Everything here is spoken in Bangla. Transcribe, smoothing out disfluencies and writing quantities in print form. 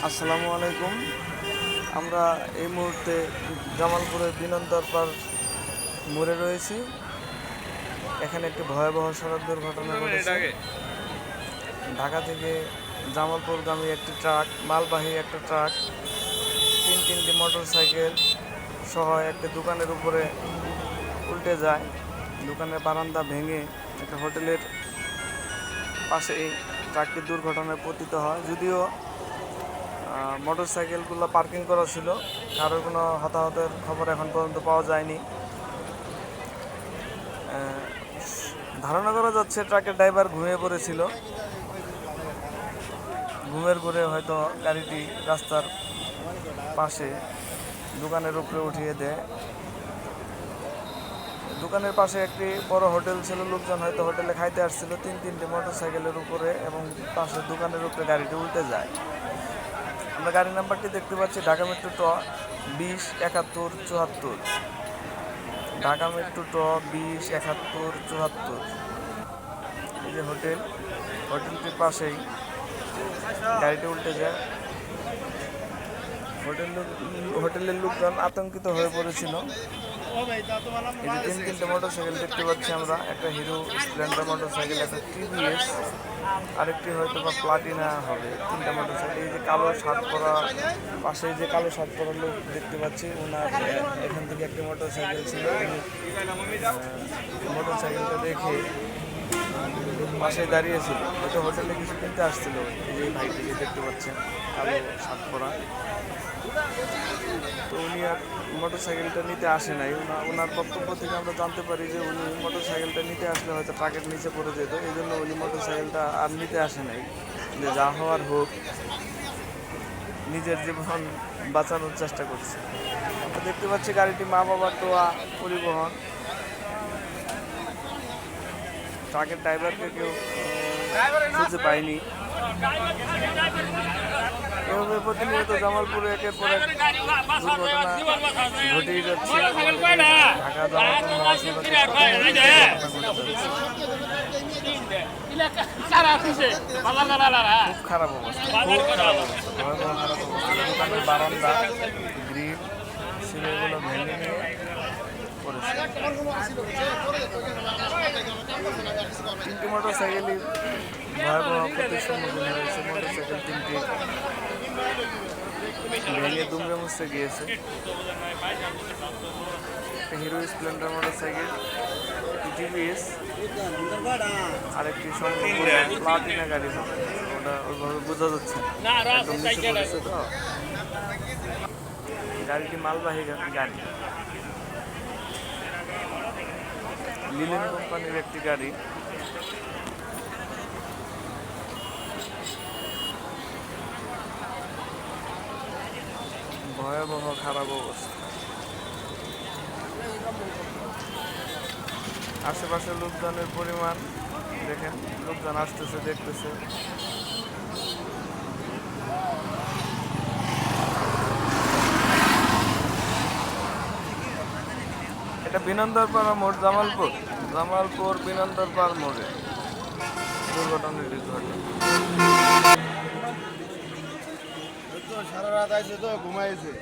আসসালামু আলাইকুম। আমরা এই মুহূর্তে জামালপুরের বিনন্দরপাড় মোড়ে রয়েছি। এখানে একটি ভয়াবহ সড়ক দুর্ঘটনা ঘটেছে। ঢাকা থেকে জামালপুরগামী একটি ট্রাক, মালবাহী একটা ট্রাক, তিনটি মোটরসাইকেল সহ একটি দোকানের উপরে উল্টে যায়। দোকানের বারান্দা ভেঙে একটা হোটেলের পাশেই ট্রাকটি দুর্ঘটনায় পতিত হয়। যদিও মোটরসাইকেলগুলো পার্কিং করা ছিল, কারোর কোনো হতাহতের খবর এখন পর্যন্ত পাওয়া যায়নি। ধারণা করা যাচ্ছে ট্রাকের ড্রাইভার ঘুমিয়ে পড়েছিল। ঘুমের ঘুরে হয়তো গাড়িটি রাস্তার পাশে দোকানের উপরে উঠিয়ে দেয়। দোকানের পাশে একটি বড় হোটেল ছিল, লোকজন হয়তো হোটেলে খাইতে আসছিল। তিনটি মোটরসাইকেলের উপরে এবং পাশে দোকানের উপরে গাড়িটি উল্টে যায়। আমরা গাড়ি নাম্বারটি দেখতে পাচ্ছি ঢাকা মেট্রো ট 207174। ঢাকা মেট্রো ট 207174। এই যে হোটেলটির পাশেই গাড়িটি উল্টে যায়। হোটেলের লোকজন আতঙ্কিত হয়ে পড়েছিল। এই যে তিনটে মোটরসাইকেল দেখতে পাচ্ছি আমরা, একটা হিরো স্প্লেন্ডার মোটরসাইকেল, একটা টিভিএস, আরেকটি হয়তো বা প্লাটিনা হবে। তিনটা মোটরসাইকেল। এই যে কালো শার্ট পরা, পাশে যে কালো শার্ট পরা লোক দেখতে পাচ্ছি, ওনার এখান থেকে একটি মোটরসাইকেল ছিল। মোটরসাইকেলটা দেখে পাশে দাঁড়িয়েছিল, হয়তো হোটেলে কিছু কিনতে আসছিল। এই ভাইটিকে দেখতে পাচ্ছেন কালো শার্ট পরা। তো উনি আর মোটরসাইকেলটা নিতে আসে নাই। ওনার বক্তব্য থেকে আমরা জানতে পারি যে উনি মোটরসাইকেলটা নিতে আসলে হয়তো ট্রাকের নিচে পড়ে যেত, এই জন্য উনি মোটরসাইকেলটা আর নিতে আসে নাই। যে যা হওয়ার হোক, নিজের জীবন বাঁচানোর চেষ্টা করছে। আমরা দেখতে পাচ্ছি গাড়িটি মা বাবার দোয়া পরিবহন। ট্রাকের ড্রাইভারকে কেউ খুঁজে পায়নি। এভাবে প্রতিনিয়ত জামালপুরে একের পর এক দুর্ঘটনা ঘটেই যাচ্ছে। ঢাকা জামালপুর মহাসড়কে খুব খারাপ অবস্থা, দোকানের বারান্দা, গ্রিল ছিল, এগুলো ভেঙে নিয়ে পড়েছে। তিনটি মোটরসাইকেলই ভয়াবহ ক্ষতির সম্মুখীন হয়েছে। মোটরসাইকেল তিনটি ভেঙে দুমড়ে মুচড়ে গিয়েছে। হিরো স্প্লেন্ডার মোটরসাইকেল, টিভিএস, আরেকটি প্লাটিনা গাড়ি হবে, ওটা ওইভাবে বোঝা যাচ্ছে একদম নিচে পড়েছে। তো গাড়িটি মালবাহী গাড়ি, লিলেন কোম্পানির একটি গাড়ি। ভয়াবহ খারাপ অবস্থা। আশেপাশের লোকজনের পরিমাণ দেখেন, লোকজন আসতেছে, দেখতেছে। এটা বিনন্দরপাড়া মোড়, জামালপুর বিনন্দরপাড় মোড়ে দুর্ঘটনাটি ঘটে। সারা রাত আইছে তো ঘুমাইছে।